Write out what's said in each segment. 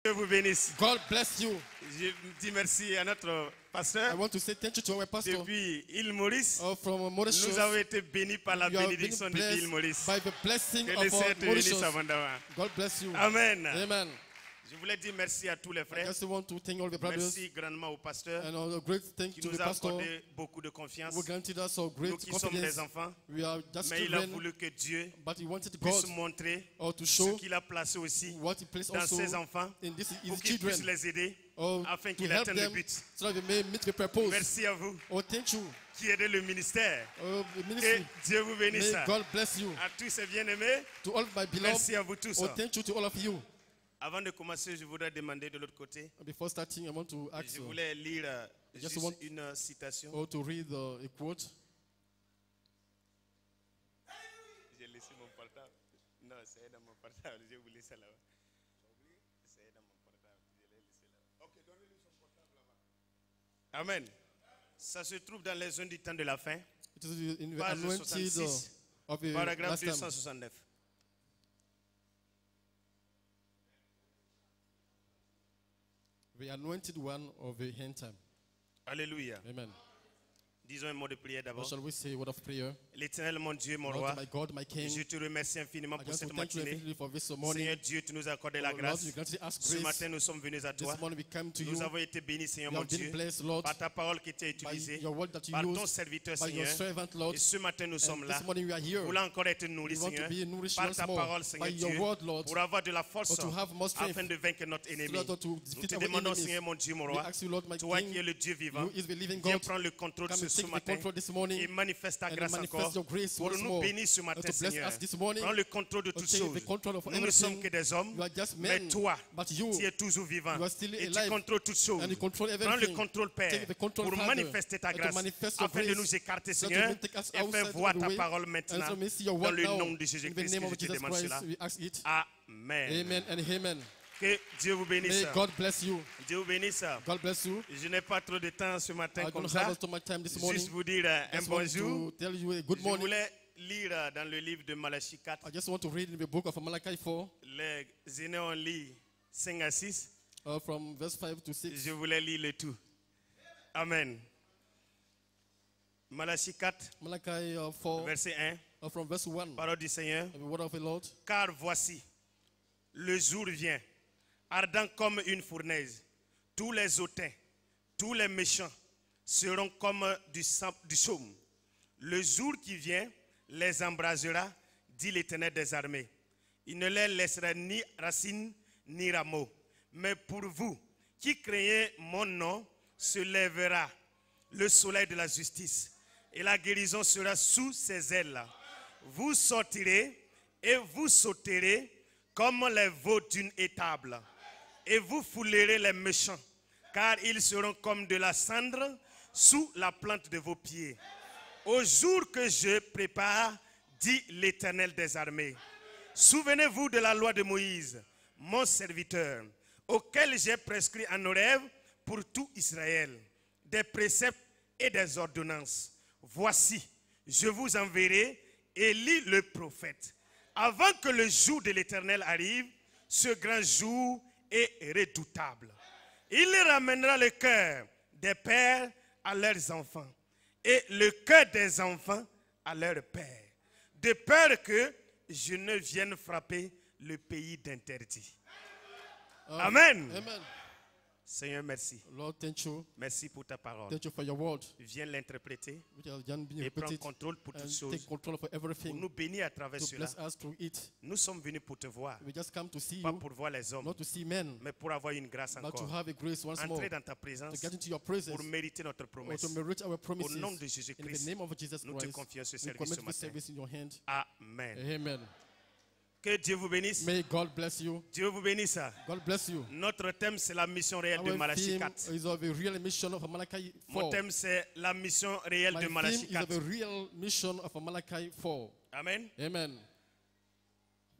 Dieu vous bénisse. God bless you. Je dis merci à notre pasteur. I want to say thank you to our pastor. Depuis île Maurice, From Mauritius, nous avons été bénis par la you have been bénédiction de blessed l'île Maurice. by the blessing Que of le Seigneur te bénisse Mauritius. abondamment. God bless you. Amen. Amen. Je voulais dire merci à tous les I frères. just want to thank all the brothers Merci grandement au pasteur and a great thank qui to the nous a pastor accordé beaucoup de confiance. who granted us a great Nous qui sommes confidence. des enfants, We are just mais il a children, voulu que Dieu but he wanted puisse God montrer to ce show qu'il a placé aussi what he placed dans also ses enfants in this pour his qu'il puisse children, les aider afin to qu'ils help atteignent le them but. so that they may meet the purpose. Merci à vous Thank you. qui aidez le ministère. The Que ministry. Dieu vous bénisse. May God bless you. À tous ces bien-aimés, To all my beloved, merci à vous tous. thank you to all of you. Avant de commencer, je voudrais demander de l'autre côté. Before starting, I want to ask Je voulais lire just juste want- une citation. to read a quote. J'ai laissé mon portable. Non, c'est dans mon portable. J'ai oublié ça là-bas. C'est dans mon portable. Je l'ai laissé là-bas. Ok, donnez-lui son portable là-bas. Amen. Ça se trouve dans les zones du temps de la fin. It is in the Page anointed 66, of the paragraphe last time. 269. The anointed one of the end time. Alléluia. Amen. Disons un mot de prière Or d'abord. shall we say a word of prayer? L'éternel, mon Dieu, mon Lord, roi, my God, my King, je te remercie infiniment I pour just cette want to thank you matinée. infinitely for this morning. Seigneur Dieu, tu nous as accordé la Lord, grâce. you granted us Ce grace. matin, nous sommes venus à toi. This morning we come to Nous you. avons été bénis, Seigneur You mon have been Dieu, blessed, Lord, par ta parole qui était by utilisée, your word that you par ton use, serviteur, by your Seigneur. servant, Lord. Et ce matin, nous sommes And là. this morning we are here. Voulant encore être nourris, We want to Seigneur, be nourished par once ta more, parole, by Seigneur your Dieu, word, Lord, pour avoir de la force or to have more strength, afin de vaincre notre ennemi. so that to Nous defeat te our demandons, enemies. Seigneur mon Dieu, mon We roi, ask you, Lord, my toi qui es King, le Dieu vivant, who is the living viens God, prendre le contrôle come sur and ce take the matin control this morning et manifeste ta and grâce manifest encore your grace pour once nous more. bénir ce matin, To bless Seigneur. us this morning. Prends le contrôle de toutes Take choses. the control of Nous ne everything. sommes que des hommes, You are just mais men, toi, but you, tu es toujours vivant you are still et tu alive, contrôles toutes choses. and you control Prends le everything. contrôle, Père, Take the control, pour Father, manifester ta and to grâce manifest your afin de grace, nous écarter, so that Seigneur, you may take us et faire outside voir of the ta way, parole and maintenant so may see your dans word le now. nom de In the Jésus-Christ name que of je te Jesus demande Christ, cela. we ask it. Amen. Amen and amen. Que Dieu vous bénisse. May God bless you. Dieu vous bénisse. God bless you. Je n'ai pas trop de temps ce matin I comme don't ça. have too much time this morning. Juste vous dire un Just want bonjour. to tell you a good Je morning. voulais lire dans le livre de Malachie 4. I just want to read in the book of Malachi 4, Les aînés ont lu 5 à 6. from verse 5 to 6. Je voulais lire le tout. Amen. Malachie 4, Malachi 4, verset 1. from verse 1. Parole du Seigneur. The word of the Lord. Car voici, le jour vient, ardent comme une fournaise. Tous les hautains, tous les méchants seront comme du chaume. Le jour qui vient les embrasera, dit l'Éternel des armées. Il ne les laissera ni racines ni rameaux. Mais pour vous qui craignez mon nom, se lèvera le soleil de la justice et la guérison sera sous ses ailes. Vous sortirez et vous sauterez comme les veaux d'une étable. Et vous foulerez les méchants, car ils seront comme de la cendre sous la plante de vos pieds. Au jour que je prépare, dit l'Éternel des armées. Souvenez-vous de la loi de Moïse, mon serviteur, auquel j'ai prescrit en Horeb pour tout Israël, des préceptes et des ordonnances. Voici, je vous enverrai Élie le prophète, avant que le jour de l'Éternel arrive, ce grand jour est redoutable. Il ramènera le cœur des pères à leurs enfants et le cœur des enfants à leurs pères, de peur que je ne vienne frapper le pays d'interdit. Amen. Amen. Seigneur, merci. Lord, thank you. Merci pour ta parole. Thank you for your word, Viens l'interpréter which has been et prends repeated, contrôle pour toutes and choses. take control of Pour everything nous bénir à travers to cela. bless us through it. Nous sommes venus pour te voir, We just come to see pas you, pour voir les hommes, not to see men, mais pour avoir une grâce but to encore. have a grace once more, Entrer dans ta to présence get into your presence, pour mériter notre or promesse. to merit our promises. Au nom de In the Jésus-Christ, name of Jesus nous te Christ, confions ce we service commit ce this matin. service in your hand. Amen. Amen. Que Dieu vous bénisse. May God bless you. Dieu vous bénisse. God bless you. Notre thème, c'est la mission réelle de Our Malachie theme 4. is of a real mission of Malachi Mon 4. thème, c'est la mission réelle My de theme Malachie is of 4. a real mission of Malachi 4. Amen. Amen.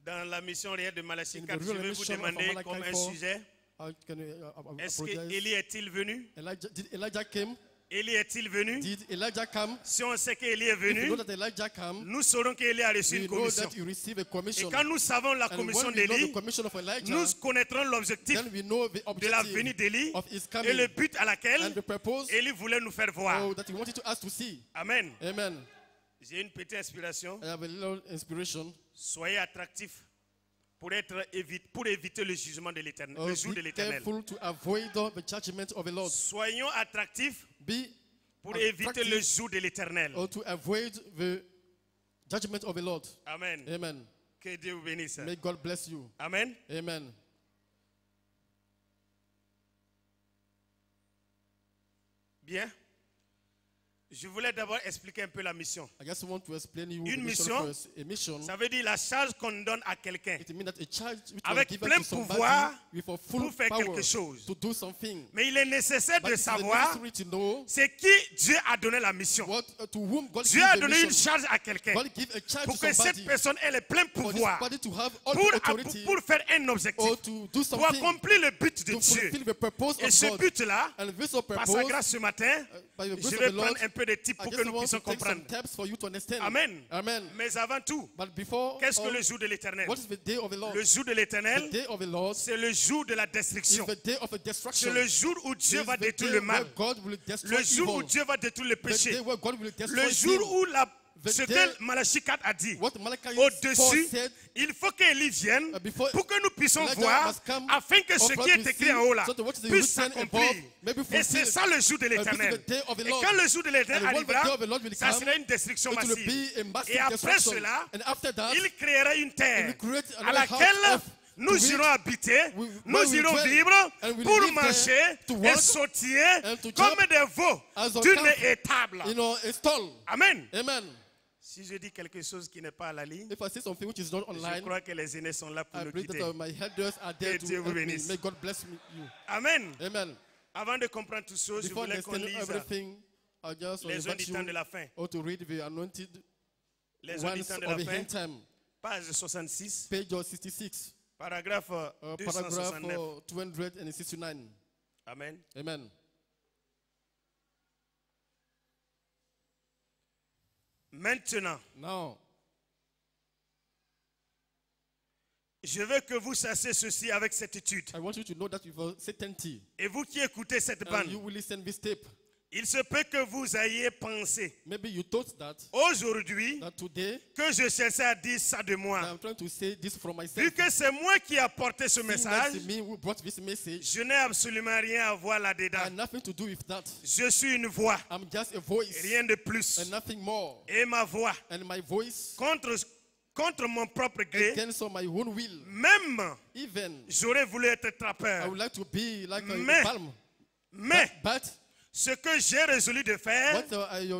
Dans la mission réelle de Malachie In the 4, je real vais vous mission of demander Malachi comme un 4, sujet, est-ce apologize. qu'Élie est-il venu? Did Elijah came? Élie est-il venu? Did Elijah come? Si on sait qu'Élie est If you know venu, that Elijah come, nous saurons qu'Élie a reçu we une know commission. that you receive a Et commission. quand nous savons la And commission when we know the d'Élie, commission of Elijah, nous connaîtrons l'objectif then we know the de la venue objective d'Élie of his et coming le but à laquelle and the purpose Élie voulait nous faire voir. that he wanted to us to see. Amen. Amen. J'ai une petite inspiration. I have a little inspiration. Soyez attractifs pour éviter le jugement de l'Éternel, le jour de Be l'Éternel. careful to avoid the judgment of the Lord. Soyons attractifs Be pour éviter le attractive jour de l'Éternel. or to avoid the judgment of the Lord. Amen. Amen. Que Dieu vous bénisse. May God bless you. Amen. Amen. Bien. Je voulais d'abord expliquer un peu la mission. I just want to explain you Une the mission mission, first. A mission, Ça veut dire la charge qu'on donne à quelqu'un it means that a charge which avec was given plein to somebody pouvoir with a full pour faire power quelque chose. to do something. Mais il est nécessaire But de it is savoir necessary to know c'est qui Dieu a donné la mission. to whom God Dieu gives a the donné une mission. charge à quelqu'un God give a charge pour to que cette somebody personne ait le plein for this pouvoir body to have all pour, the authority pour faire un objectif, or to do pour something accomplir le but de to Dieu. fulfill the purpose Et of ce God. but-là, And this par sa purpose, grâce ce matin, by the je grace of vais the Lord, prendre un peu de tips I pour que just nous want puissions to take some comprendre. tips for you to understand. Amen. Amen. Mais avant tout, But before qu'est-ce que all, le jour de l'Éternel? what is the day of the Lord? Le jour de The l'Éternel, day of the Lord c'est le jour de la is destruction. the day of a C'est destruction. le jour où Dieu It's va the détruire day le mal. where God will destroy Le jour où evil. Dieu va détruire le The péché. day where God will destroy Le jour sin. où The ce day- que Malachie 4 a dit, What Malachi 4 au-dessus, said, il faut qu'Élie vienne before pour que nous puissions Elijah voir must come afin que ce of qui what est we écrit see, en haut là so that what is puisse written s'accomplir. above may be Et c'est fulfilled. ça le jour de this is l'Éternel. the day of the Et Lord. quand le jour de l'Éternel And when the arrivera, day of the Lord will ça come, sera une destruction it will massive. be a massive Et après destruction. cela, And after that, il créera une he terre will create à another house laquelle of nous to irons which habiter, we nous irons dwell, vivre and we'll pour live manger there, to et work, sautiller and to comme jump des veaux as a d'une calf. étable. a stall. Amen. Amen. Si je dis quelque chose qui n'est pas à la ligne, If I say something which is not je online, crois que les aînés sont là pour I nous believe guider. that my elders are there Que to Dieu vous help me. bénisse. May God bless you. Amen. Amen. Avant de comprendre tout ça, je Before voulais qu'on understanding lise everything, I just les invite auditeurs de you la fin. or to read the anointed Les ones auditeurs de of la the fin, end time, page 66, page 66, paragraphe paragraph 269. 269. Amen. Amen. Maintenant, Now, je veux que vous sachiez ceci avec certitude. I want you to know that with certainty, Et vous qui écoutez cette and bande, you will listen this tape. il se peut que vous ayez pensé Maybe you thought that aujourd'hui today que je cherchais à dire ça de moi. I'm trying to say this from myself. Vu que c'est moi qui ai apporté ce Seeing message, that's me who brought this message, je n'ai absolument rien à voir là-dedans. and nothing to do with that. Je suis une voix, I'm just a voice rien de plus. and nothing more. Et ma voix, And my voice contre mon propre gré, against my own will. même Even j'aurais voulu être I trappeur. would like to be like Mais- a palm. Mais But ce que j'ai résolu de faire what I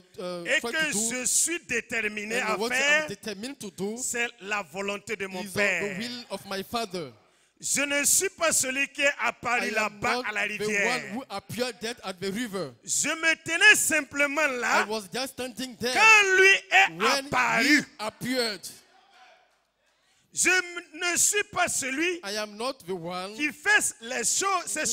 et try que to do je suis déterminé à and what I'm faire, determined to do c'est la volonté de mon is the Père. will of my Father. Je ne suis pas celui qui est apparu I am là-bas not à la the one rivière. who appeared dead at the river. Je me tenais simplement I là was just standing there quand lui est when he apparu. appeared. Je ne suis pas celui I am not the one qui fait ces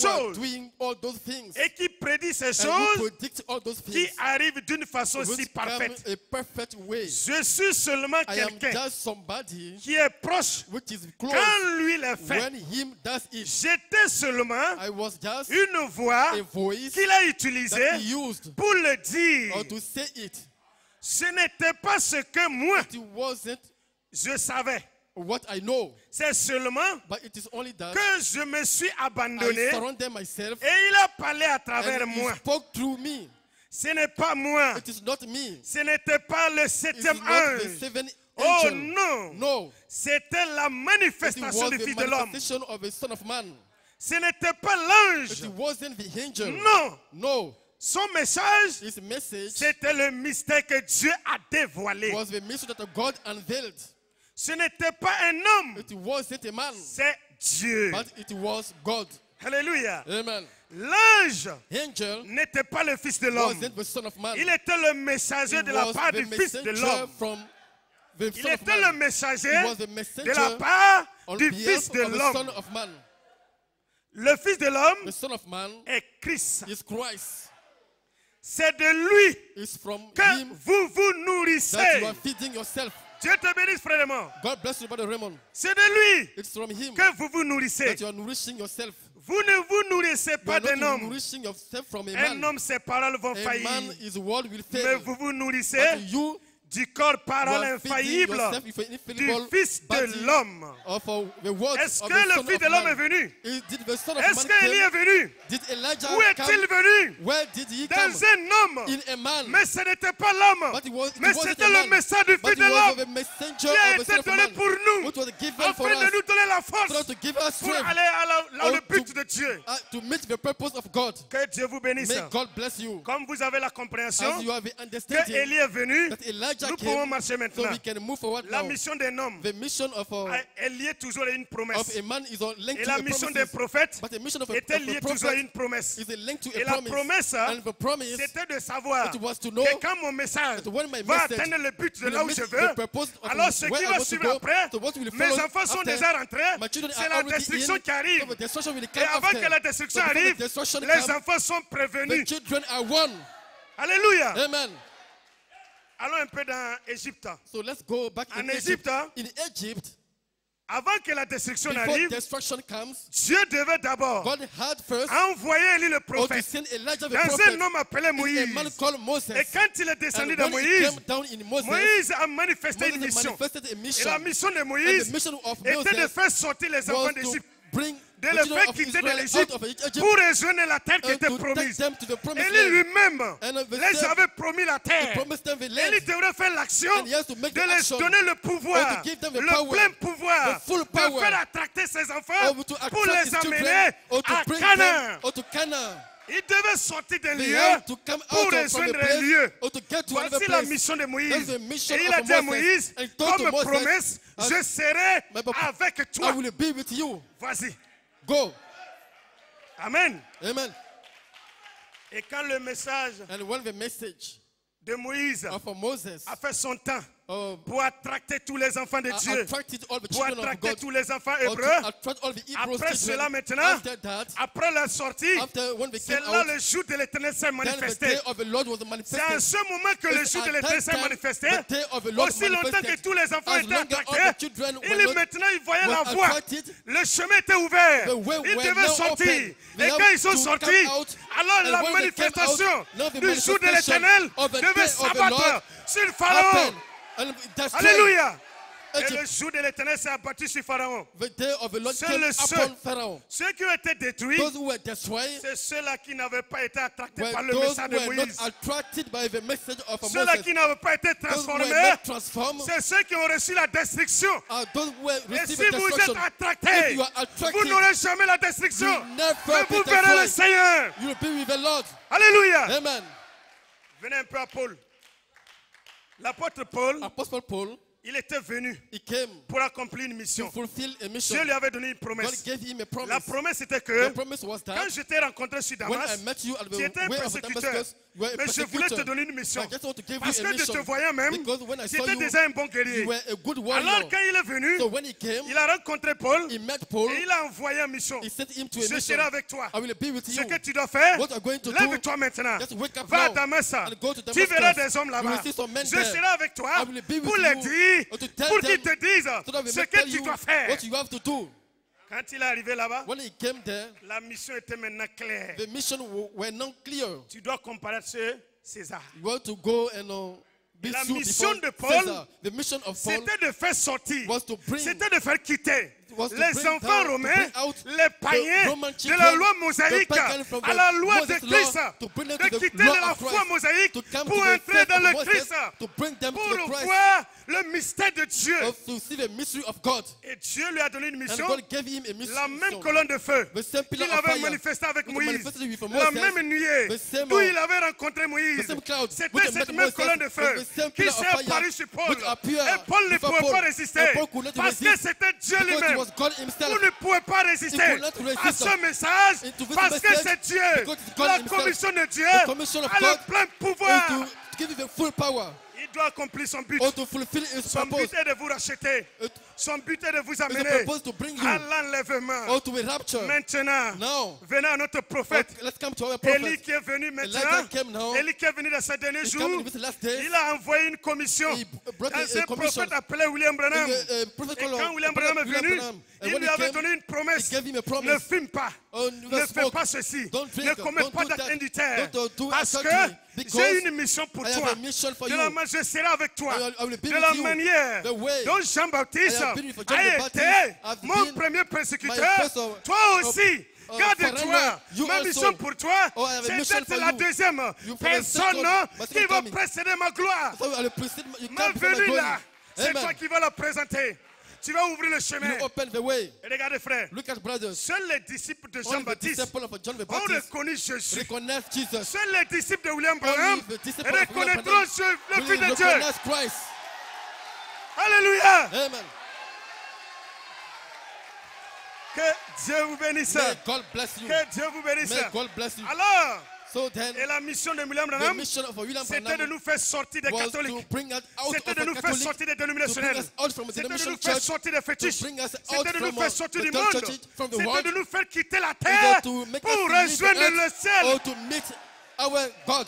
who are choses doing all those things et qui prédit ces and who choses predict all those qui things arrivent d'une façon si which come parfaite. a perfect way. Je suis seulement I am quelqu'un just somebody qui est proche which is close quand lui le fait. when him does it. J'étais seulement I was just une voix a voice qu'il a that utilisée he used pour le dire. or to say it. Ce n'était pas ce que moi It wasn't je savais. what I know, C'est seulement but it is only that que je me suis abandonné I surrendered myself et il a parlé à travers and he moi. spoke through me. Ce n'est pas moi. It is not me. Ce n'était pas le It is septième not the ange. seventh Oh angel. non. No. C'était la It manifestation was du the Fils de l'homme. manifestation of a son of man. Ce n'était pas l'ange. It wasn't the angel. Non. No. Son message, His message c'était le mystère que Dieu a dévoilé. was the message that God unveiled. Ce n'était pas un homme. It wasn't a man, C'est Dieu. but it was God. Alléluia. Amen. L'ange Angel n'était pas le Fils de l'homme. wasn't the son of man. Il était le messager He de la was part the du Fils de messenger l'homme. from the Il son of était le man. messager He was the de messenger la part on du behalf Fils de of the son l'homme. of man. Le Fils de l'homme The son of man est Christ. is Christ. C'est de lui It's from que him vous vous that nourrissez. you are feeding yourself. Dieu te bénisse, frère Raymond. God bless you, Brother Raymond. C'est de lui It's from him que vous vous nourrissez. that you are nourishing yourself. Vous ne vous nourrissez You pas are d'un not homme. nourishing yourself from a Un man. homme, ses paroles vont A faillir. man, his word will Mais fail. vous vous nourrissez But you du corps parole are feeding infaillible yourself with an du infallible Fils de body l'homme. of the words Est-ce of que the le Son Fils of de l'homme est Man. venu? Did the Son of Est-ce Man qu'Élie est come? venu? Did Elijah Où est-il come? venu? Where did he Dans come? un homme. In a man. Mais ce n'était pas l'homme. But it was, Mais it wasn't c'était a le man. message du But Fils it de was l'homme of a messenger qui a of the été Son of donné Man. pour nous, Which was given for afin de us. nous donner la So that force to give us pour strength. aller là le but to- de Dieu. To meet the purpose of God. Que Dieu vous bénisse. May God bless you. Comme vous avez la compréhension As you have que understanding Élie est venu, that Elijah nous pouvons came, marcher so maintenant. we can move forward La now. mission d'un homme The mission of est liée toujours à une promesse. a man is linked Et to la a mission promise. des prophètes But the mission of était liée a toujours à prophet une promesse. is linked to Et a la promise. promesse, And the promise c'était de savoir it was to know que quand mon message that when my va message atteindre le but de will là où meet je the veux, purpose of alors ce where qui I va want to suivre go, après, so what will mes follow enfants sont after, déjà rentrés, my children c'est are la already destruction in, qui arrive. so the destruction will Et come avant after. que la destruction So before arrive, the destruction les come, enfants sont the prévenus. children are one. Alléluia. Amen. Allons un peu dans Égypte. So let's go back En in Egypt. Égypte, In Egypt, avant que la destruction before n'arrive, destruction comes, Dieu devait d'abord God had first envoyer Élie le or to prophète send Elijah the dans prophet un homme appelé in a Moïse. man called Moses. Et quand il est And descendu dans when he Moïse, came down in Moses, Moïse a manifesté une Moses mission. manifested a Et mission. la mission de And the Moïse mission of était de Moses faire sortir les enfants was to d'Égypte, bring de the les children faire of quitter de Israel l'Égypte out of Egypt pour rejoindre la terre qui and était to take promise. them to the promised Élie land. lui-même And the les same- avait promis la He terre. promised them the land. Élie devrait faire l'action And he has to make de the les action donner le pouvoir, or to give them the le power, plein pouvoir, the full de power, faire attracter ses enfants or to pour attract les his children amener or to à bring Canaan. them or to Canaan. Il devait sortir d'un They lieu have to come pour out from rejoindre the un place lieu. or to get to another Voici la place. mission de That's Moïse. the mission Et il of a dit à Moses. Moïse, And he told comme to Moses, promesse, je serai My papa, avec I toi. will be with you. Vas-y. Go. Amen. Amen. Et quand le message And when the message de Moïse of Moses a fait son temps pour pour attracter tous les enfants de Dieu, attracted all the pour children of attracter God, tous les enfants or to hébreux, attract all the Hebrew après children, cela maintenant, after that, après leur sortie, after when they c'est came là out, le jour de l'éternel s'est then the manifesté. day of the Lord was C'est en manifested. ce moment que le It's jour de at l'éternel that s'est time, manifesté. the day of the Lord Aussi longtemps que manifested. tous les enfants As étaient long as all the attractés, children il were not- maintenant il voyait la was voie. attracted, Le chemin était ouvert. the way Ils were devaient now sortir. open. They Et have quand ils sont to sortis, come out. alors And la when they came manifestation out, now the du jour de manifestation l'éternel of the day devait of the s'abattre Lord sur Pharaon. happened. And that's why Alléluia. Et Egypt- le jour de l'éternel s'est abattu sur Pharaon. the day of the Lord C'est came le upon seul. Pharaoh. Ceux qui ont été détruits, Those who were destroyed c'est ceux-là qui n'avaient pas été attractés were par le those message who de were not Moïse. attracted by the message of Ceux-là Moses. qui n'avaient pas été Those who were transformés, not transformed c'est ceux qui ont reçu la destruction. are those who were Et si receiving vous êtes destruction. attractés, If you are vous attracted, n'aurez jamais la destruction. you never Mais be vous verrez le destroyed. Seigneur. You will be with the Lord. Alléluia. Amen. Venez un peu à Paul. L'apôtre Paul, Apostle Paul, il était venu he came pour accomplir une to mission. fulfill a Dieu mission. lui avait donné une God promesse. gave him a La promise. promesse était The que promise was quand that je t'ai rencontré sur when I Damas, met you at the tu étais un way of persécuteur. Damascus, you were a Mais je voulais te persecutor. donner une mission. I just want to give Parce you que a je te mission. voyais même, Because when I tu saw étais you, déjà un bon guerrier. you were a good warrior. Alors quand il est venu, So when he came, il a rencontré Paul he met Paul. et il a envoyé une mission. He sent him to a Je mission. serai avec toi. I will be with Ce you. que tu dois faire, What you are going to do, lève-toi maintenant. just wake up Va à now Damas. and go to Tu Damascus. verras des hommes You là-bas. will see some men Je there. serai avec toi I will be with pour les you, dire, or to tell pour qu'ils them, te disent so that we ce may que tell tu you dois faire. what you have to do. Quand il est arrivé là-bas, When he came there, la mission était maintenant claire. the mission were not clear. Tu dois comparaître ce César. You want to go and be La sued mission before de Paul, Caesar. The mission of Paul C'était de faire sortir, was to bring c'était de faire quitter was to les bring enfants down, to romains, bring out les païens Roman de la children, loi the mosaïque pagan from à the la loi de Moses Christ, law, to bring them de to the quitter law de la of foi Christ, mosaïque to come pour to the entrer faith dans of le Moses, Christ, to bring them to the pour Christ, voir le mystère de Dieu. to see the mystery of God. Et Dieu lui a donné une And mission, God gave him a mission. la même colonne de feu The same pillar qu'il of avait fire, manifesté avec which Moïse, manifested with la Moses, même nuée the same, d'où il avait rencontré the Moïse. same cloud, C'était which cette met même Moses, colonne de feu the same qui pillar of s'est fire, apparue sur Paul. which appeared Et Paul ne before pouvait Paul. pas résister And Paul could not parce que resist, c'était Dieu because it lui-même. was God himself. Vous ne pouvez pas résister He could not à resist ce message into this parce que message, c'est Dieu. because it's God La himself. commission de Dieu The commission of a God le plein pouvoir. is to give you the full power Il doit accomplir son but. or to fulfill his Son purpose. but est de vous racheter Son but est de vous It's the amener purpose to bring you à l'enlèvement. or to a rapture. Maintenant, Now, venez à notre prophète. let's come to our Élie prophet. qui est venu Elijah maintenant. came now. Élie qui est venu dans ces derniers He jours. came in the last days. Il a envoyé une commission. He brought Un a commission. prophète appelé William Branham. Prophet Et called quand William Branham est venu, il when lui he avait came, donné une promesse. he gave him a promise. Ne fume pas. Oh, Ne don't fais smoke. pas ceci. Don't drink. Ne commets Don't pas do d'acte that. indutaire. Don't do Parce que adultery. Because j'ai une mission pour I have toi. a mission for De you. la manière, je serai avec toi. I will be De with la you. manière The way dont Jean-Baptiste I have been with John a the été Baptist, I've mon been premier persécuteur. my first Toi aussi. Garde-toi. Faranda, you Ma also. mission pour toi, Oh, I have a c'est mission d'être for la you. deuxième You for the personne second, my qui second va coming. précéder ma gloire. So I will precede you Ma come before my venue glory. là, c'est Amen. toi qui vas la présenter. Tu vas ouvrir le chemin. You open the way. Et regardez frère, Look at brothers. seuls les disciples de Only the Jean-Baptiste disciples of John the ont Baptist reconnu Jésus. recognize Jesus. Seuls les disciples de William Branham Only the disciples of William reconnaîtront Branham le will Fils de Dieu. recognize Christ. Alléluia. Amen. Que Dieu vous bénisse. May God bless you. Que Dieu vous bénisse. May God bless you. Alors, So then, et la mission de William the Branham, mission of William c'était de Branham nous faire sortir des was to catholiques. bring us out C'était of de a nous faire Catholic, sortir des to bring dénominationnels. us out from a C'était de denomination nous faire church, sortir des to fétiches. bring us C'était out de nous from faire sortir du the monde. church, from the C'était world, de nous faire quitter la either terre to make pour us leave the rejoindre le earth ciel. or to meet our God.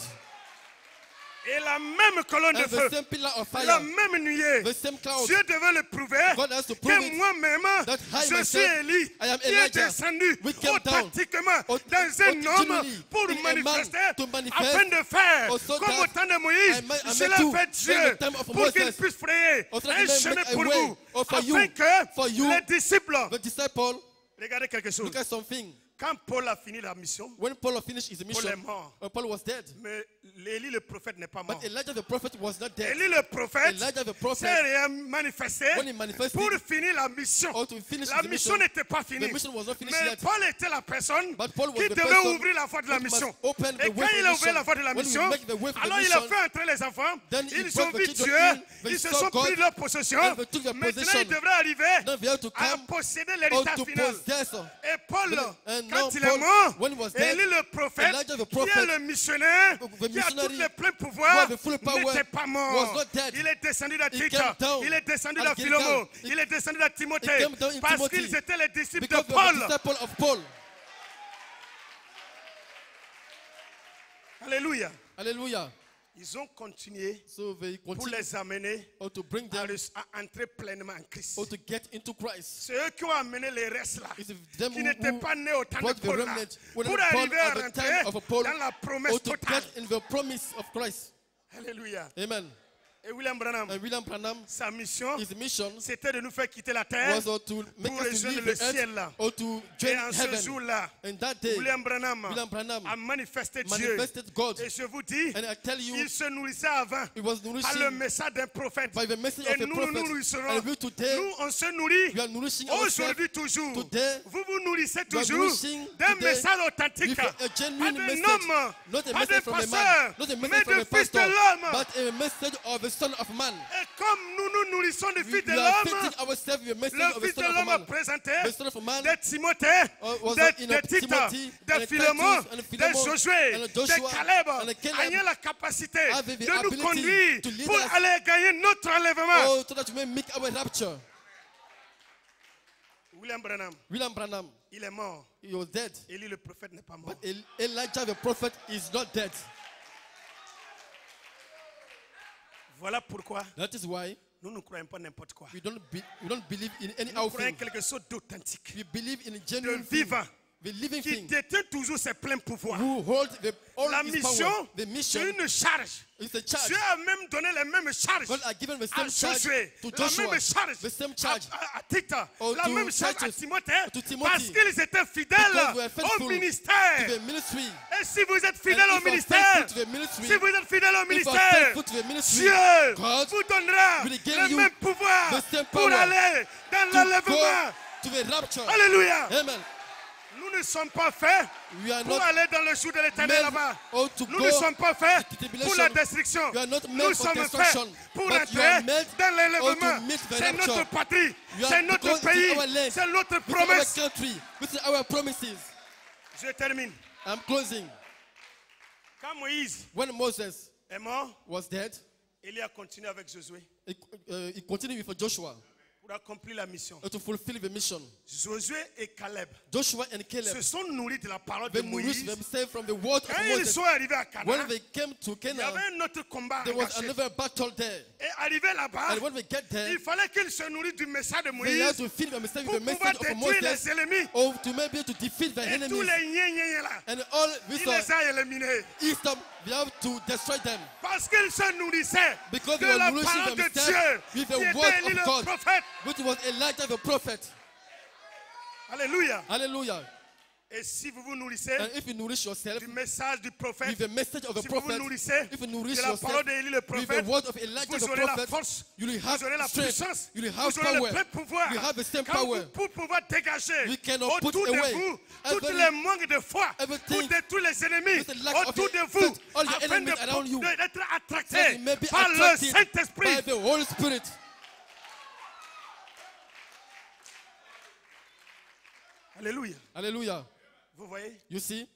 Et la même colonne de And the feu, same pillar of la fire, même nuée, the same cloud. Dieu devait le prouver God has to prove que it moi-même, that I je suis myself, Élie, I am qui est Elijah. descendu We came down authentiquement dans un homme originally pour in a man manifester, to manifest afin de faire also comme that au temps de Moïse, I may je l'ai do fait in Dieu the time of pour qu'il Moses, puisse frayer also that un he may chemin make a pour way vous, for you, afin que for you. les disciples, The disciple, regardez quelque chose, look at something. quand Paul a fini la mission, When Paul finished his Paul mission, est mort, Paul was dead. mais Élie le prophète n'est pas mort. But Elijah the prophet was not dead. Élie le prophète Elijah the prophet, s'est manifesté when he manifested, pour finir la mission. or to finish La his mission mission, n'était pas finie. the mission was not finished Mais yet. Paul était la personne But Paul was qui the devait person ouvrir la voie de la who must mission. open the Et way quand for il a ouvert la voie de la When we mission, make the way for the alors il a mission, fait entrer les enfants. then he Ils brought ont the vu children Dieu. in, they Ils se saw sont God, pris leur possession. and they took their Maintenant, possession. ils devraient arriver Now they have to à come posséder or l'héritage to final. possess. Et Paul, And quand now il est Paul, mort, when he was dead, Élie le prophète, Elijah the qui est prophet, le missionnaire, the qui a tous missionary les pleins who pouvoirs, had the full power, n'était pas was mort. not dead. Il est descendu dans He Tite, came down il est descendu at dans Gilgal. Philomo, il est descendu dans Timothée, came down in parce Timothy. qu'ils étaient les disciples de Because we Paul. are the disciple of Paul. Alléluia. Hallelujah. Ils ont continué So they pour continue les amener or to bring à, them à entrer pleinement en Christ. or to get into Christ. C'est eux qui ont amené les restes là, It's them qui n'étaient who pas nés au temps de brought the Paul là, remnant, who pour were born arriver à at the rentrer time of Paul, dans la promesse or to totale. get in the promise of Christ. Alléluia. Amen. Et William Branham, And William Branham, sa mission, his mission c'était de nous faire quitter la terre was to make pour us to rejoindre leave le the ciel là. earth or to Et join en ce heaven. jour-là, And that day, William Branham Branham a manifesté Dieu. manifested God. Et je vous dis, And I tell you, il se nourrissait avant he was par le nourishing message d'un prophète. by the message Et of a nous prophet. nous nourrisserons. And we today, Nous, on se nourrit we are nourishing ourselves aujourd'hui toujours. today. Vous vous nourrissez We are toujours nourishing d'un today message authentique. with a Pas genuine d'un message, homme, not a pas d'un message from a pasteur, man, not a mais message from du a Fils de pastor, l'homme. but a message of the Son of Man. Et comme nous nous nourrissons du We, Fils de we are l'homme, fitting ourselves with a message le of the Fils de Son of l'homme a Man. présenté The Son of Man de Timothée, was de in a Tite, Timothy, de and a Philémon, Titus, and a de Philemon, Josué, and a de Joshua, Caleb, and a Caleb, ayant la capacité have the de nous ability conduire to lead pour us. aller gagner notre enlèvement. Oh, so that we may make our rapture. William Branham, William Branham, il est mort. he was dead. Élie le prophète n'est pas mort. But Elijah the prophet is not dead. Voilà pourquoi That is why nous ne croyons pas n'importe quoi. we don't believe in any Nous croyons thing. quelque chose d'authentique, We believe in a de genuine thing, vivant, the living qui thing, détient toujours ses pleins pouvoirs. who holds all La his mission, power. The mission c'est une charge. is a charge. Dieu a même donné les mêmes charges God has given the à same charge Josué, to la Joshua, même charge the same charge à Tite, or la to même charge à Titus, Timothée, to Timothy, parce qu'ils étaient fidèles because we are au faithful ministère. to the ministry. Et si vous êtes fidèle And au if you are ministère, faithful to the ministry, si vous êtes fidèle au if you are ministère, faithful to the ministry, Dieu God vous donnera will give le you même pouvoir the same pour power aller dans to l'enlèvement. go to the rapture. Alléluia. Amen. Nous ne sommes pas faits We are pour not aller dans le jour de l'éternel made là-bas. or to Nous go ne sommes pas faits to pour tribulation. la destruction. You are not Nous made for sommes faits destruction, pour but you entrer are made dans or l'enlèvement. to meet the C'est rapture. notre patrie, You are c'est notre because it is pays, our land. c'est notre This is promesse. our country. This is our promises. Je termine. I'm closing. Quand Moïse When Moses est mort, was dead, Élie a continué avec Josué he continued with Joshua pour accomplir la mission. to fulfill the mission. Josué et Caleb Joshua and Caleb, se sont nourris de la parole de they nourished Moïse. themselves from the word of Quand ils Moses. sont arrivés à When Canaan, they came to il y Canaan, avait un autre combat there was engagé. another battle there. Et arrivé là-bas, And when they get there, il fallait qu'ils se nourrissent du message de they had Moïse to feed themselves pour with the pouvoir message of détruire Moses, les ennemis. or to maybe to defeat the Et tous enemies. les gna là, And all il this les a éliminés. Eastern, we have to destroy them. Parce qu'ils se nourrissaient Because de they were la nourishing parole de themselves Dieu with qui the était word Élie of le God, prophète. which was Elijah the prophet. Alléluia. Hallelujah. Et si vous vous nourrissez And if you nourish yourself du message du prophète, with the message of the si vous vous prophet, nourrissez if you nourish de la yourself parole d'Élie le with the prophète, word of Elijah vous the aurez la prophet, force, you will vous aurez la have strength, puissance, you will have vous aurez le power, plein pouvoir. you have the same Quand power. vous, pour pouvoir dégager We cannot put autour de away vous tous every- les manques de foi, everything pour détruire les ennemis with the lack of autour de faith, vous, all your afin enemies around you, d'être so that attractés you may be par le attracted by Saint-Esprit. the Holy Spirit. Alléluia. Hallelujah. Vous voyez, You see,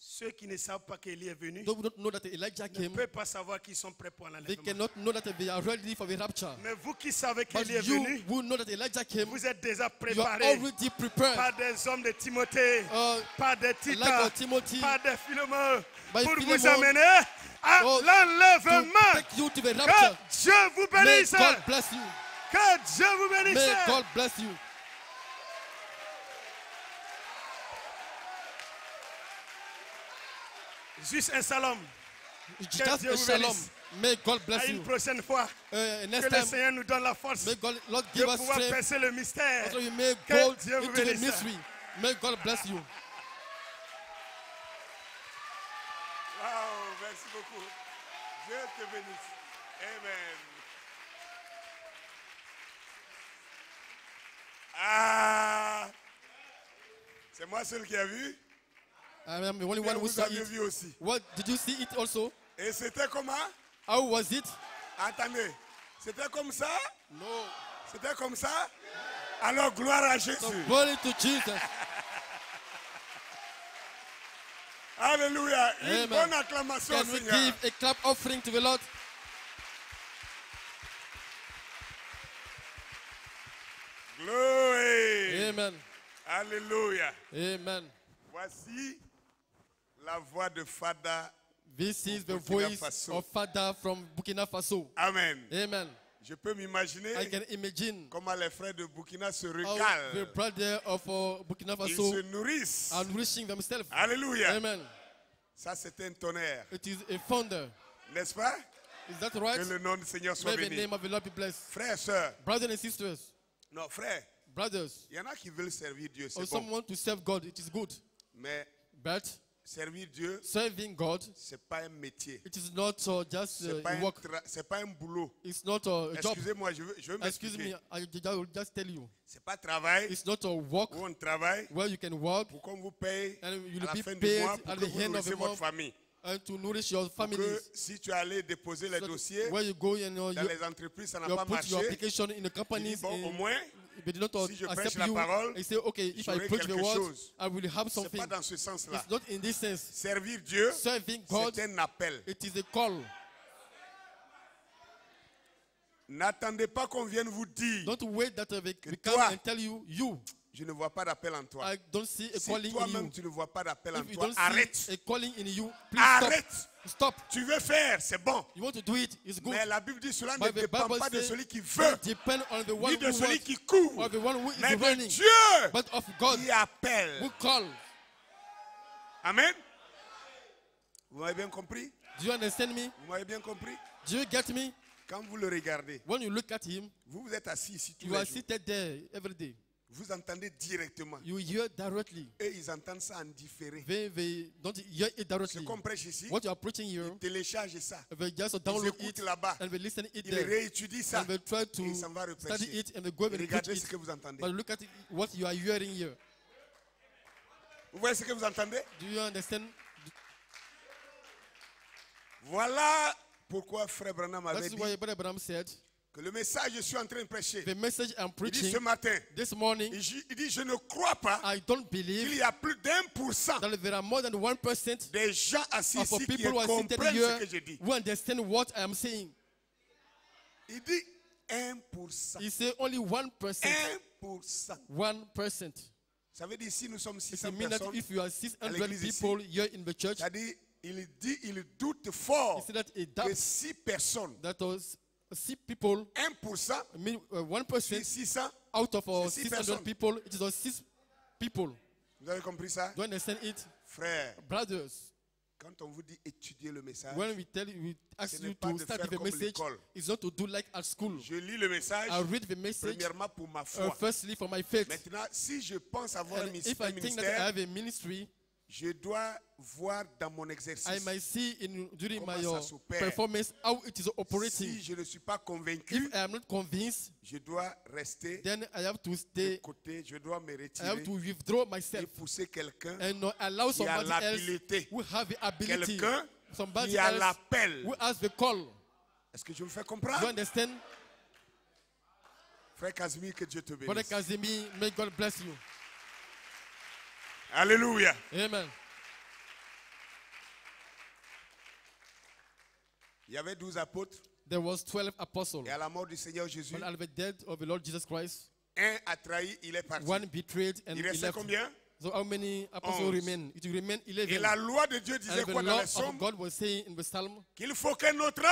ceux qui ne savent pas qu'Élie est venu those who don't know that Elijah ne came, peuvent pas savoir qu'ils sont prêts pour they l'enlèvement. cannot know that they are ready for the rapture. Mais vous qui savez But qu'Élie est you venu, who know that Elijah came, vous êtes déjà you are préparés already prepared. par des hommes de Timothée, par des Like Titas, of Timothy, par des Philémons, by pour vous Philemon, amener à to l'enlèvement. take you to the Que rapture. Dieu vous May bénisse. God bless you. Que Dieu vous bénisse. May God bless you. Juste un salam. Just Dieu a vous shalom. bénisse. May God À bless une you. prochaine fois, que Next le time, Seigneur nous donne la force may God, Lord, de give us pouvoir strength percer le mystère. so we may Que go Dieu vous into the bénisse. mystery. May God bless you. Wow, merci beaucoup. Dieu te bénisse. Amen. Ah, c'est moi seul qui a vu. I am the only Mais one who vous saw avez it. vu aussi. What did you see it also? Et c'était comment? How was it? Attendez, c'était comme ça? No. C'était comme ça? Alors gloire à Jésus. So glory to Jesus. Alléluia. Une Amen. bonne acclamation au Can we Seigneur. give a clap offering to the Lord? Glory. Amen. Alléluia. Amen. Voici la voix de Fada. This is the Burkina voice Faso. of Father from Burkina Faso. Amen. Amen. Je peux m'imaginer I can imagine comment les frères de Burkina se how the régalent. brother of Burkina Ils Faso se nourrissent. are nourishing themselves. Alléluia. Amen. Ça, c'est un tonnerre. It is a thunder. N'est-ce pas? Is that Que right? le nom du Seigneur soit May the béni. name of the Lord be blessed. Frères, sœurs. Brothers and sisters, Non, frères. brothers, Il y en a qui veulent servir Dieu, or c'est bon. someone to serve God, it is good. Mais But servir Dieu, serving God, c'est pas un métier. it is not just C'est pas, a work. c'est pas un boulot. It's not a job. Excusez-moi, je veux Excuse me, m'expliquer. I will just tell you. C'est pas travail It's not a work où on travaille where you can work pour qu'on vous paye and you à la will fin be du paid mois pour at que the vous end of nourrissez the votre month famille. and to nourish your Pour que families. si tu allais déposer les So dossiers where you go and dans you les entreprises, ça n'a you pas put your marché. application in the Tu dis, companies bon, au and moins, they did not si je prêche accept la you parole, and say, okay, if I j'aurai preach the quelque word, chose. I will have c'est something. pas dans ce sens-là. It's not in this sense. Servir Dieu, Serving God, c'est un appel. it is a call. N'attendez pas qu'on vienne vous dire, Don't wait that we come toi, and tell you, je ne vois pas d'appel en toi. I don't see a Si calling in toi-même you. tu ne vois pas d'appel en If you toi, don't arrête. see a calling in you, please Arrête. stop. Tu veux faire, c'est bon. You want to do it, it's good. Mais la Bible dit cela ne But the dépend Bible pas de says celui qui veut, it depends on the one ni de who celui wants, qui court, or the one who is mais de running, Dieu but of God qui appelle. who calls. Amen. Vous m'avez bien compris? Do you understand me? Vous m'avez bien compris? Do you get me? Quand vous le regardez, When you look at him, vous êtes assis ici tous you les are jours. seated there every day. Vous entendez directement. You hear directly. Et ils entendent ça en différé. They don't hear it Ce directly. qu'on prêche ici, What you are preaching here, ils téléchargent ça. they just Ils download écoutent it là-bas. and they listen it Ils there. réétudient ça. And they try Et to ils s'en vont study reprêcher. it and they go and preach Regardez ce it. que vous entendez. But look at it, what you are hearing here. Vous voyez ce que vous entendez? Do you understand? Voilà pourquoi Frère Branham avait That's dit why Brother Branham said, que le message que je suis en train de prêcher, the message I'm il dit preaching ce matin, this morning, il dit je ne crois pas I don't qu'il believe y a plus d'1% that there are more than 1% des gens assis of ici qui people who are seated comprennent here ce que je dis. who understand what I am saying. Il dit, 1%. He said only 1%. 1%. 1%. Ça veut dire si nous sommes It 600 means that personnes, if you are à 600 l'église people here in the church, c'est-à-dire il doute he fort said that it que doubts 6 personnes, that was 6 people, 1% I mean sur 1% 600, out of c'est 6 600 personnes. people, it is 6 people. Vous avez compris ça? Do you understand it? Frère, Brothers, quand on vous dit étudier le message, when we ask ce you n'est pas to de start faire with a comme message, l'école. it's not to do like at school. je lis le message, I read the message, premièrement pour ma foi. firstly for my faith. Maintenant, si je pense avoir un And if I think that I ministère, have a ministry, je dois voir dans mon I exercice. might see during Comment my ça s'opère. performance how it is operating. Si je ne suis pas If convaincu, I am not convinced, je dois rester then I have to de stay, côté, je dois me I have retirer to withdraw et myself pousser quelqu'un and allow qui a somebody else l'habilité, who have the ability, quelqu'un somebody qui a else l'appel. who has the call. Est-ce que je me fais Do you comprendre? understand? Frère Casimir, que Dieu te Brother bénisse. Casimir, may God bless you. Alléluia. Amen. Il y avait 12 apôtres There was 12 apostles. et à la mort du Seigneur Jésus, When at the death of the Lord Jesus Christ, un a trahi, il est parti. one betrayed and Il he restait left. combien? So how many apostles 11. remain? It remain Et 11. la loi de Dieu disait And the quoi dans law les of Psaumes? God was saying in the Psalm, Qu'il faut qu'un autre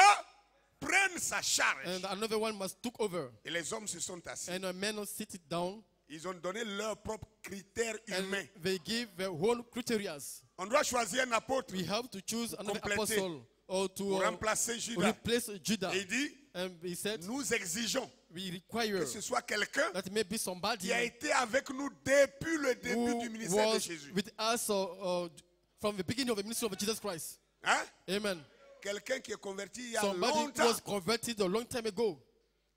prenne sa charge. and another one must took over. Et les hommes se sont assis. And a man sit it down, Ils ont donné leurs propres critères and humains. they give their own criteria. On doit choisir un apôtre We have to choose another compléter apostle or to pour remplacer Judas. replace Judah. Et il dit, And he said, nous exigeons we require que ce soit quelqu'un that maybe somebody qui a été avec nous depuis le début who du ministère de was Jésus. with us from the beginning of the ministry of Jesus Christ. Hein? Amen. Quelqu'un qui est converti il y a Somebody who longtemps. was converted a long time ago.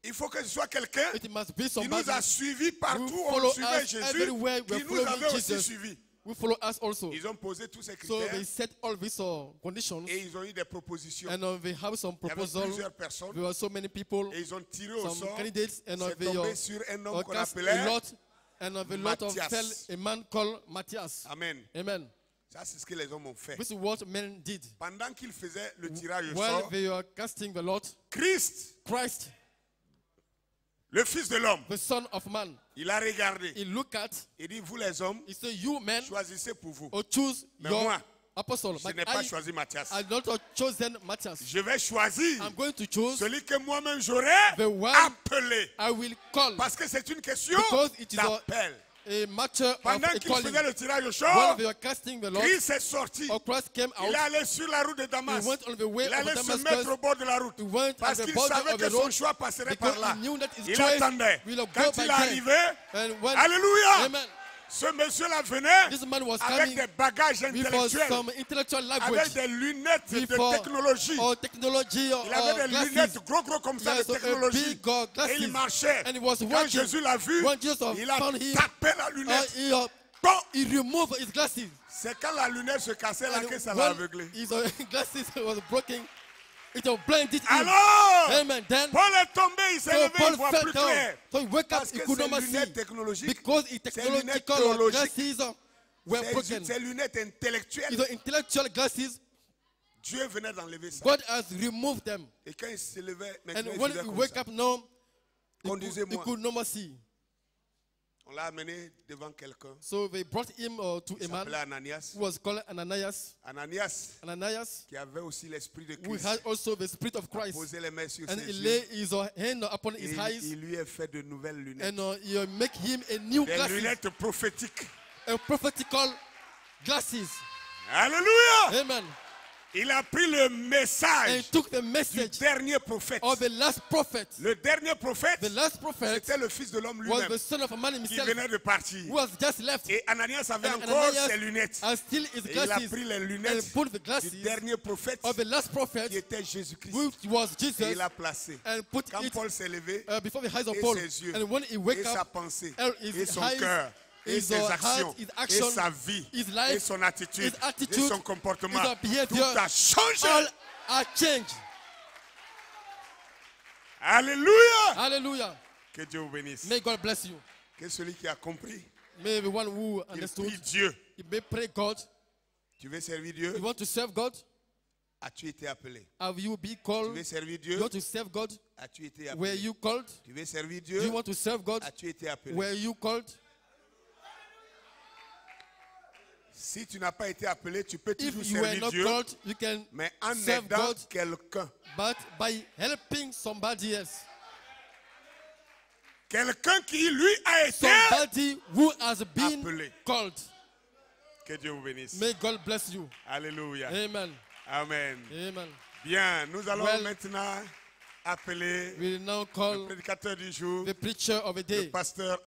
Il faut que ce soit quelqu'un It must be qui somebody nous a suivis partout who où on follow suivait us Jésus, everywhere we qui are nous following avait aussi Jesus. suivis. who follow us also. Ils ont posé tous ces So they critères set all these conditions, et ils ont eu des propositions. and they have some Il y avait proposals. plusieurs personnes There were so many people, et ils ont tiré au some sort. candidates, and C'est they tombé sur un homme qu'on cast a appelait lot, and the lot of Matthias. fell a man called Matthias. Amen. Amen. Ça, c'est ce que les hommes ont fait. This is what men did. Pendant qu'ils faisaient le tirage au While sort, they were casting the lot, Christ, Christ, le Fils de l'homme, the Son of Man, il a regardé. he looked at, Il dit, vous les hommes, he said, you men, choisissez pour vous. or choose Mais your moi, apostle. Je But n'ai pas choisi Matthias. I not chosen Matthias. Je vais choisir I'm going to choose celui que moi-même j'aurais the one appelé. I will call, Parce que c'est une question because it is d'appel. a matter of Pendant a qu'il calling. faisait le tirage au When sort, they were casting the lot, Christ est sorti. or Christ came Il out, est allé sur la route de he Damas. went on the way Il of allait se Damascus. mettre au bord de la route. He went Parce at the qu'il border savait of que the son road choix passerait because par là. he knew that his Il choice attendait. will go Quand by il est then. arrivé, And when, alléluia, amen, ce monsieur-là venait this man was avec coming des bagages with intellectuels, some intellectual avec language, des lunettes de before technologie. or technology or Il avait des glasses. lunettes gros comme ça Yes, de a technologie. big Et il glasses. marchait. And he was Quand walking. Jésus l'a vu, When Jesus il a found him, tapé la lunette. Bon, he removed his glasses. c'est quand la lunette se cassait là And que ça l'a when aveuglé. his glasses was broken, it was blinded him. Alors, Amen. Then Paul est tombé, il s'est so levé, Paul il voit fell plus down. clair. So he woke up, Parce he que could ces not see lunettes technologiques, because his ces lunettes technological théologiques, glasses were broken. ces lunettes intellectuelles, His intellectual glasses, Dieu venait d'enlever ça. God has removed them. Et quand il se levait, And maintenant il when faisait he comme wake ça. up now, he Conduisez-moi. could no more see. On l'a amené devant quelqu'un. So they brought him to Il a man s'appelait Ananias. who was called Ananias. Ananias, Ananias, qui avait aussi l'esprit de who Christ, had also the spirit of Christ. posé les mains sur And ses he yeux. laid his hand upon his Et eyes, il lui a fait de nouvelles lunettes. and he make him a new Des glasses, lunettes prophétiques. a prophetical glasses. Alléluia! Amen. Il a pris le And he message took the du message dernier prophète. of the last prophet. Le dernier prophète, The last prophet c'était le Fils de l'homme was lui-même the son of a man qui himself venait de partir. who was just left. Et Ananias avait And encore Ananias ses lunettes. has still his Et il a glasses pris les and lunettes put the du glasses dernier prophète of the last qui prophet, était Jésus-Christ. which was Et Jesus, il a placé. and put Quand it Paul s'est levé, before the eyes of et Paul. ses yeux, And when he et wake sa up, pensée, his et son eyes, cœur, et his ses heart, actions, his et action, sa vie, his life, et son attitude, his attitude, et son comportement, his behavior, tout a changé. all are changed. Alléluia! Hallelujah. Que Dieu vous bénisse. May God bless you. Que celui qui a compris, May the one who il understood, prie Dieu. he may pray God. Tu veux servir Dieu? You want to serve God? As-tu été appelé? Have you been Tu called? veux servir You Dieu? want to serve God? As-tu été Were appelé? you called? Tu veux servir Do you Dieu? want to serve God? As-tu été appelé? Were you called? Si tu n'as pas été appelé, tu peux toujours If you were servir not Dieu, called, you can mais en serve aidant God, quelqu'un. but by helping somebody else. Quelqu'un qui, lui, a été Somebody who has been appelé. called. Que Dieu vous bénisse. May God bless you. Alléluia. Amen. Amen. Amen. Bien, nous allons Well, maintenant appeler We will now le call prédicateur du jour, the preacher of the le day, pasteur